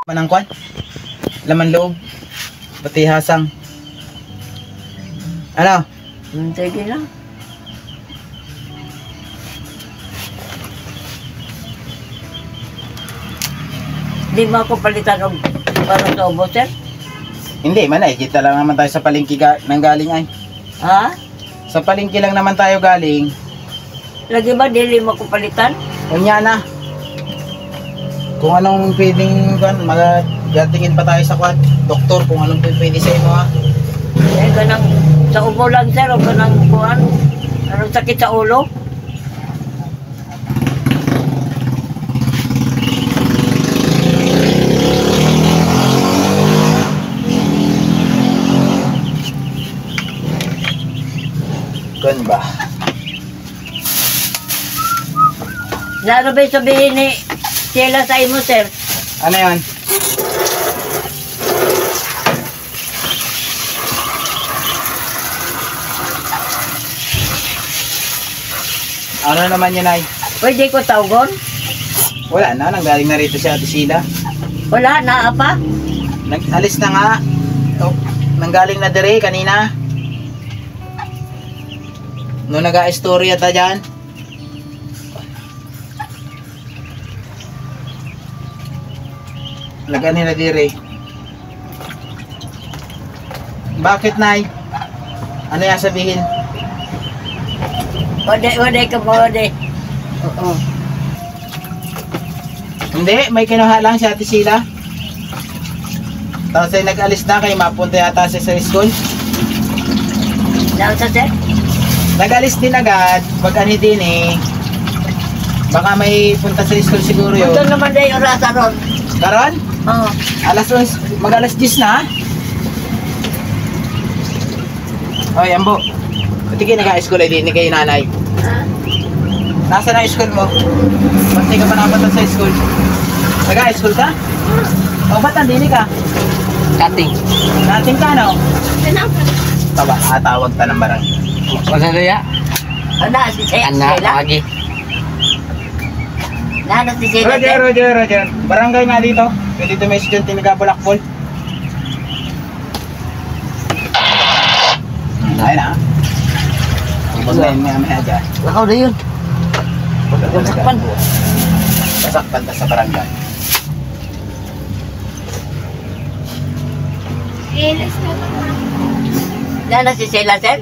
Manangkwan? Laman loob? Pati hasang? Ano? Sige lang. Di mo ako palitan ng para sa ubo, sir? Hindi man eh, kita lang naman tayo sa palengke nang galing ay. Ha? Sa palengke lang naman tayo galing. Lagi ba dili mo ako palitan? Unya na. Kung anong pwedeng magatingin pa tayo sa doktor kung anong pwede sa imo ha. Eh, ganang sa ubo lang, sir, o ganang kuhan? Anong sakit sa ulo? Gan ba? Lalo ba sabihin ni Sheila sa imo, sir? Ano yan? Ano naman yan ay? Pwede ko tawgon? Wala na, nanggaling na rito si Ate Sheila. Wala, naa pa? Alis na nga. Oh, nanggaling na dire kanina. No naga-istorya ta dyan. Lagan nila dire. Bakit, Nay? Ano yan sabihin? Wade ka ba, wade? Oo. Hindi, may kinuha lang si Ate Sheila. Tapos ay nag-alis na kay mapunta yata siya sa school. Saan sa, sir? Nag-alis din agad, pag ano din eh. Baka may punta sa school siguro yun. Ito naman na yung rasa ron. Karon? Oo. Mag-alas 10 na? Oy, Ambo. Buti kayo nag-a-school ay din ni kayo nanay. Nasa na school mo? Ba't di ka pa nakapunta sa school? Nag-a-school ka? O ba't nandini ka? Cutting. Nating ka no? Taba, tawag ta ng barang. Masa ya? Ano, si Sheila? Anak lagi. Nana si Sheila, sir? Roger. Barangay nga dito. Dito may estudyante nag-bulakbol. Ayun na. Pagkain nga may adya. Lakaw na yun. Sakpan. Sasakpan ta sa barangay. Nana si Sheila, sir?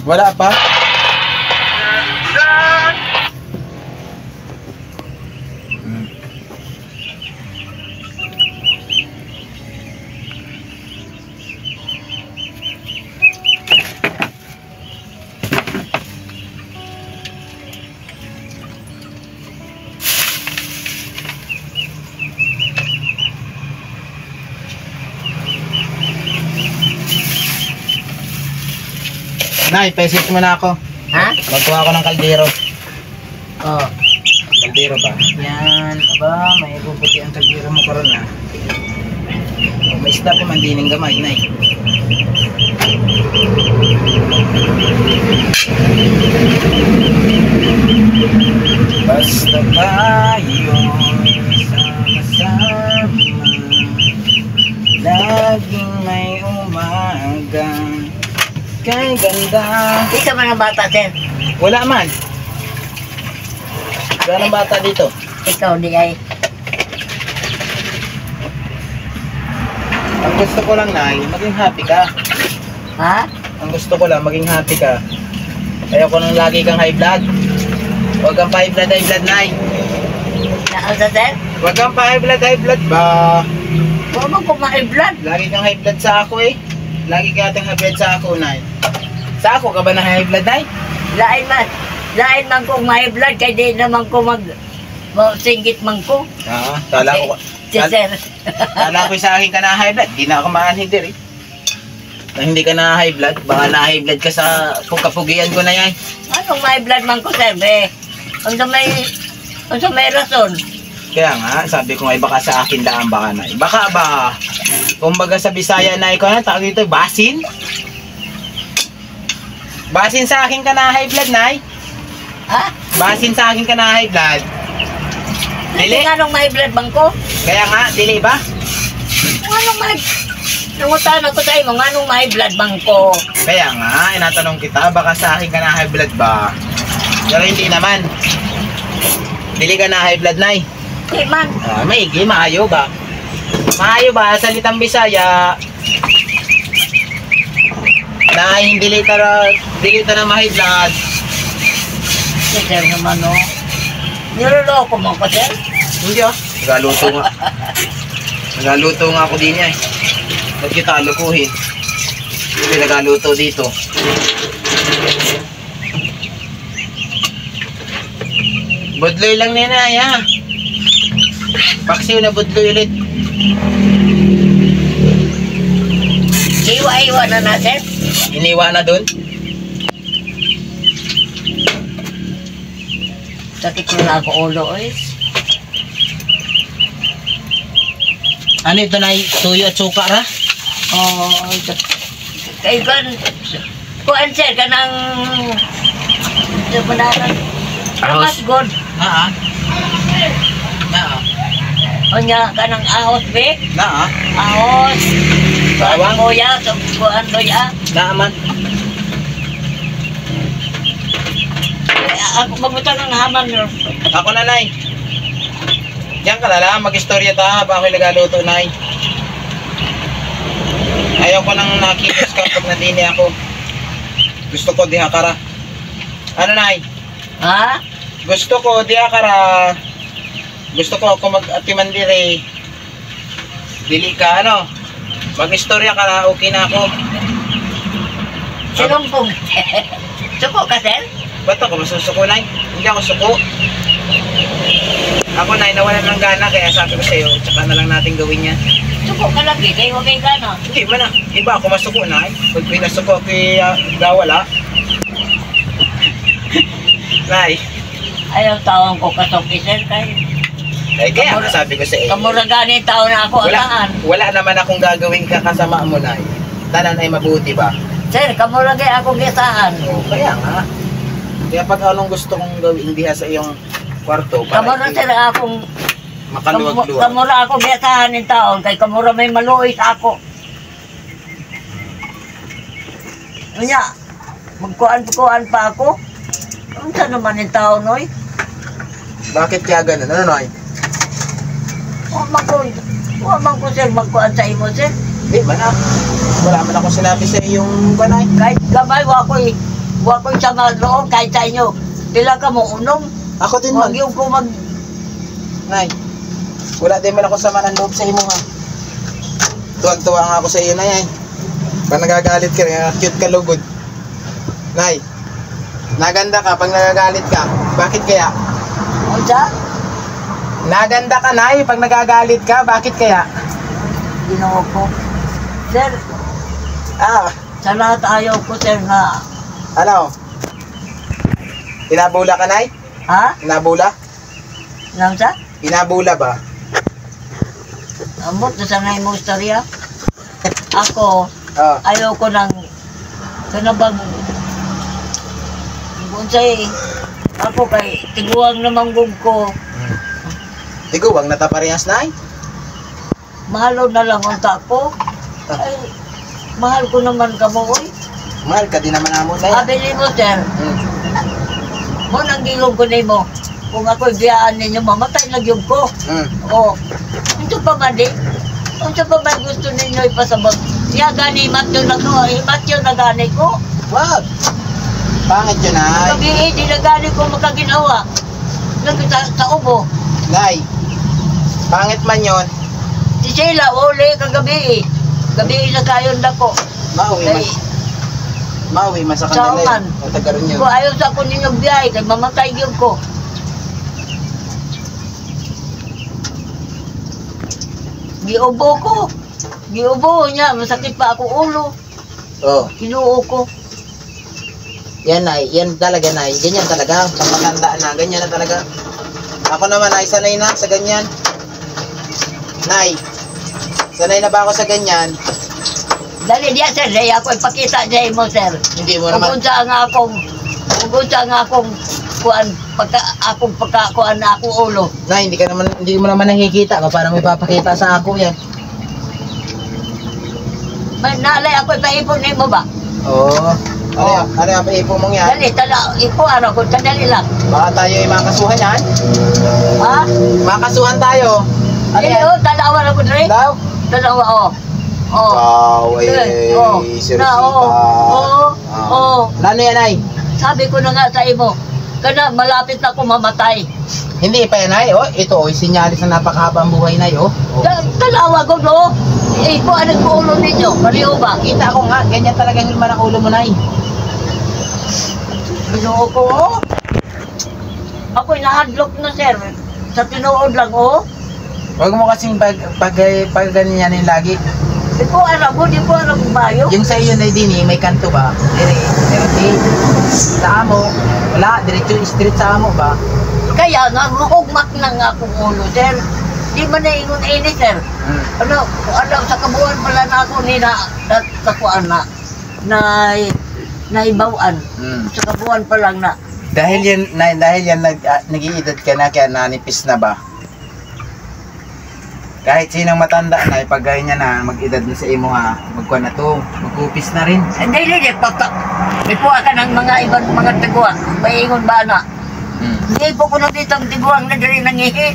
Wala pa? Nay, pesit mo na ako. Ha? Magkuha ko ng kaldero. Oo. Kaldero ba? Yan. Aba, may bubuti ang kaldero mo karon na. May isda pa man dining gamay, Nay. Basta tayo sama-sama, laging may umaga. Kay ganda. Isa man ang bata, sir. Wala man. Wala ng bata dito. Ikaw, di ay. Ang gusto ko lang, Nay, maging happy ka. Ha? Ang gusto ko lang, maging happy ka. Ayoko nang lagi kang high blood. Huwag kang pa high blood, Nay. Naan sa, sir? Huwag kang pa high blood ba? Huwag mo kumain blood. Lagi kang high blood sa ako eh. Lagi ka ating high blood sa ako, Nay. Sa ako ka ba na high blood, Nay? Lain man kung may blood, kaya di naman ko singgit man ko. Kala ko. Si sir. Kala ko sa akin ka na high blood. Di na ako maanhinder eh. Na hindi ka na high blood. Baka na high blood ka sa kapugian ko na yan. Anong may blood man ko, sir, eh? Ang sa may rason. Kaya nga, sabi ko nga, baka sa akin daan baka na. Baka ba, kumbaga sa Bisaya na ikaw na, tawag dito, basin? Basin sa akin ka na high blood, Nay? Ha? Basin sa akin ka na high blood. Dili? Nga nung may blood bang ko? Kaya nga, dili ba? Nga nung may... Nangutan ako sa imo, nga nung may blood bang ko? Kaya nga, inatanong kita, baka sa akin ka na high blood ba? Pero hindi naman. Dili ka na high blood, Nay. Di man. Maigi, maayo ba? Maayo ba? Salitang Bisaya, na hindi dili na ma-high blood. Si sir naman o. Niloloko mo ko sir? Hindi ah. Nagaluto nga. Nagaluto nga ako din eh. Ba't kita lukuhin? Hindi nagaluto dito. Budloy lang nina ya. Paksiw na budloy ulit. Iwa-iwa na na sir? Iniwa na dun. Sakit mo na ako ulo eh. Ano ito na tuyo at suka ra? Oo. Kaya kuan sir ka ng... Ito mo na Ahos. Mas good. Naa. Naa. O niya ka ng ahos be? Naa. Ahos. Bawang? Kuan mo ya. Kuan mo ya. Naa man. Ako mabuta ng haman nyo. Ako na, Nay. Diyan ka na lang, mag-istorya ta habang ako'y nagaluto, Nay. Ayaw ko nang nakilos ka pag nandini ako. Gusto ko diha kara. Ano, Nay? Ha? Gusto ko diha kara. Gusto ko ako mag-atiman dire. Dili ka, ano? Mag-istorya ka na, okay na ako. Sinumpong. Suko ka sir? Ba't ako masusuko, Nay? Hindi ako suko. Ako, Nay, nawalan ng gana, kaya sabi ko sa'yo, tsaka na lang natin gawin yan. Suko ka lagi. Kaya huwag kayo gano'n. Hindi man na. Iba ako masuko, Nay. Pag pinasuko ako, gawala. Nay. Ayaw tawang ko kasok sir. Kaya nga sabi ko sa iyo. Kamuragani tao na ako alaan. Wala naman akong gagawin kakasama mo, Nay. Tanan ay mabuti ba? Sir, kamuragay ako gisaan. Kaya nga. Kaya pag anong gusto kong gawin diha sa iyong kwarto, Kamura sir akong makaluwag-luwag. kamura ako gisaan ng taon. Kay kamura may maluoy sa ako. Unya, magkuan pa ako. Ano sa naman yung taon, oy? Bakit kaya ganun? Ano, Nay? Huwag ko sir magkuan sa imo sir. Di ba na? Wala man ako sinabi sa iyong banay. Kahit gamay, huwag ko'y sama loob kahit sa inyo. Tila ka mo unom. Ako din man. Huwag yung ko mag... Nay, wala din man ako sama ng loob sa imo ha. Tuwag-tuwa nga ako sa iyo, Nay. Pag nagagalit ka, cute ka lugod. Nay, naganda ka pag nagagalit ka. Bakit kaya? Ano siya? Naganda ka, Nay, pag nagagalit ka. Bakit kaya? Ginawa ko. Sir, sa lahat ayaw ko sir nga... Ano? Inabula ka, Nay? Ha? Inabula? Ano siya? Inabula ba? Amot na sanay mo istorya. Ako, ayaw ko ng... Kanabang... Bunsay, ako kay tiguang namang gug ko. Ikaw, wag nataparehas, Nay. Mahalo na lang unta ko. Ay, mahal ko naman ka mo, oy. Mahal ka din naman amo, Nay. Sabi mo, sir, mo nang gilong ko na mo. Kung ako'y biyaan ninyo, mamatay na gyud ko. O, ito pa man di. Ito pa man gusto ninyo ipasabag. Siya gani matyo na ko, matyo na gani ko. Wag. Pangit yun, Nay. Sabi di na gani ko makaginawa. Nagkita sa ubo. Nay, pangit man yun. Si Sheila, uli kagabi. Gabi na kayon na ko. Mauwi man sa Saan kanila. man? Matagaron yun. Kung ayaw sa ako ninyong biyahe, kay mamatay gyud ko. Giubo ko. Giubo niya, masakit pa ako ulo. Oh, Kinuo ko. yan, Nay. Yan talaga, Nay. Ganyan talaga. Pag matanda na, ganyan na talaga. Ako naman, Nay, sanay na sa ganyan. Nay, sanay na ba ako sa ganyan? Dali diya sir, dahil ako ipakita niya mo sir. Hindi mo naman. Ugunsa nga akong kuan pagkakuan na akong ulo. Nay, hindi mo naman nakikita ka para may papakita sa ako yan. May nalay ako ipaipon mo ba? Oo. Ano yung ipo mong yan? Dali, ipo ano ko, dali lang. Baka tayo ay makasuhan yan. Ha? Makasuhan tayo. Ano Dili, yan? dalawa na ko dali. Daw? Dalawa, Wow, Ano yan ay? Sabi ko na nga sa imo, kana malapit na ako mamatay. Hindi pa yan ay, ito sinyalis na napakahabang buhay na Dalawa ko, no? Ipo, ano ko ulo ninyo? Pariho ba? Kita ko nga, ganyan talaga yung hilma ng ulo mo na Binuo ko, Ako'y nahadlok na, sir. Sa tinuod lang, Huwag mo kasing pag ganyanin lagi. Di po alam bayo. Yung sa iyo na dini, may kanto ba? Dire, sa amo, wala, diretso straight sa amo ba? Kaya nga, mahugmak na nga akong ulo, sir. Di ba na ingon ini, sir? Ano, sa kabuuan pala na ako kakuan na ibawaan. Sa kabuuan pa lang na. Dahil yan nag-iedad ka na, kaya nanipis na ba? Kahit sinong matanda na, pag niya na, mag-edad na sa imo ha, magkuha na to, magkupis na rin. Hindi, may puwa ka ng mga ibang mga tiguang. May ingon ba na? Hindi po ko na dito ang tiguang na dali nangihi.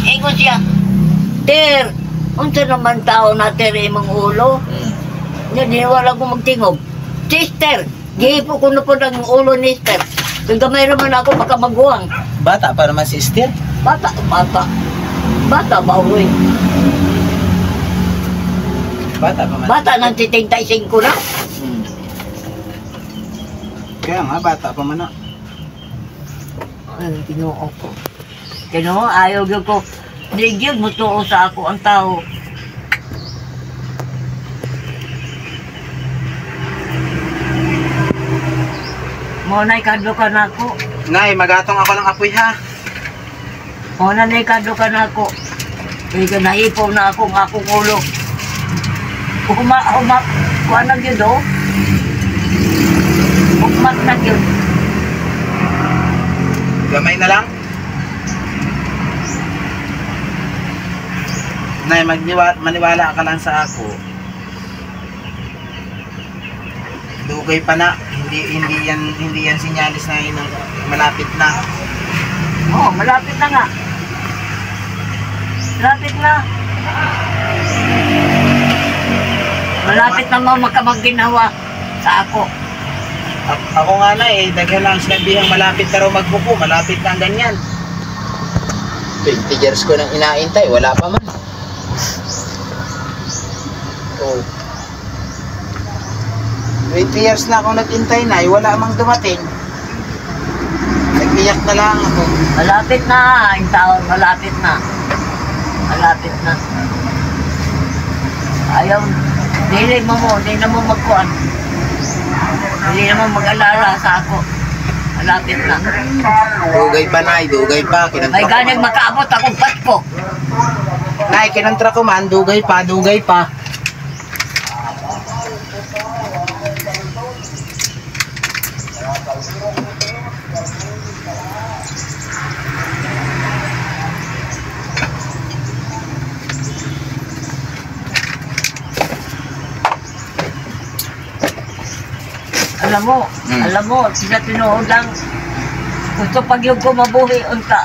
Ingon siya, Ter, unsa naman tao na ter imong ulo? Hindi, wala ko magtingog. Sister, gihipo ko na po ng ulo ni Sister. Kung gamay naman ako, baka maguwang. Bata pa naman si Esther. Bata ba, uy? Bata pa man. Bata ng 75 na. Kaya nga, bata pa man na. Ay, Ginoo ko. Ginoo, ayaw yun ko. Hindi yun, mutuo sa ako ang tao. Monay kadlo ka na ako. Nay, magatong ako ng apoy ha. Monay kadlo ka na ako. Ika naipaw na akong ulo. Kuha na yun do. Hukmat na yun. Gamay na lang. Nay, maniwala ka lang sa ako. Dugay pa na. Hindi yan sinyalis na yun. Malapit na. Oo, malapit na nga. Malapit na. Malapit na mo makamag-ginawa sa ako. Ako nga na daghan lang sinabihang malapit na raw magbuko. Malapit na ang ganyan. 20 years ko nang inaintay. Wala pa man. Oh. 20 years na ako nag-intay na, wala mang dumating. Nag-iyak na lang ako. Malapit na, yung taon, malapit na. Malapit na. Ayaw, hindi na mo magkuhan. Hindi na mo mag-alala sa ako. Malapit na. Dugay pa, Nay, dugay pa. May ganang makaabot akong patpo. Nay, kinantra ko man, dugay pa, dugay pa. Alam mo, sila tinuod lang. Gusto pag yung ko mabuhi, unta.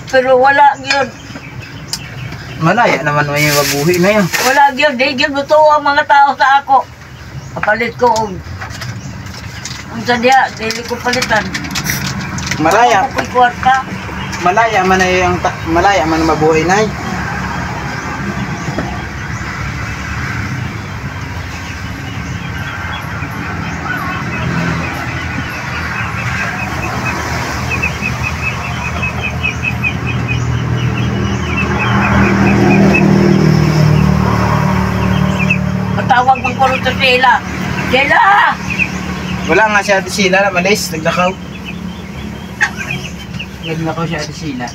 Pero wala yun. Malaya naman may mabuhi na yun. Wala yun, di yun gusto ang mga tao sa ako. Kapalit ko, ang sadya, dili ko palitan. Malaya. Ako ko'y kwarta. Malaya man mabuhay, Nay. Matawag ng kurot sa Sheila. Sheila! Wala nga si Ate Sheila, malis, naglakaw. Naglakaw si Ate Sheila.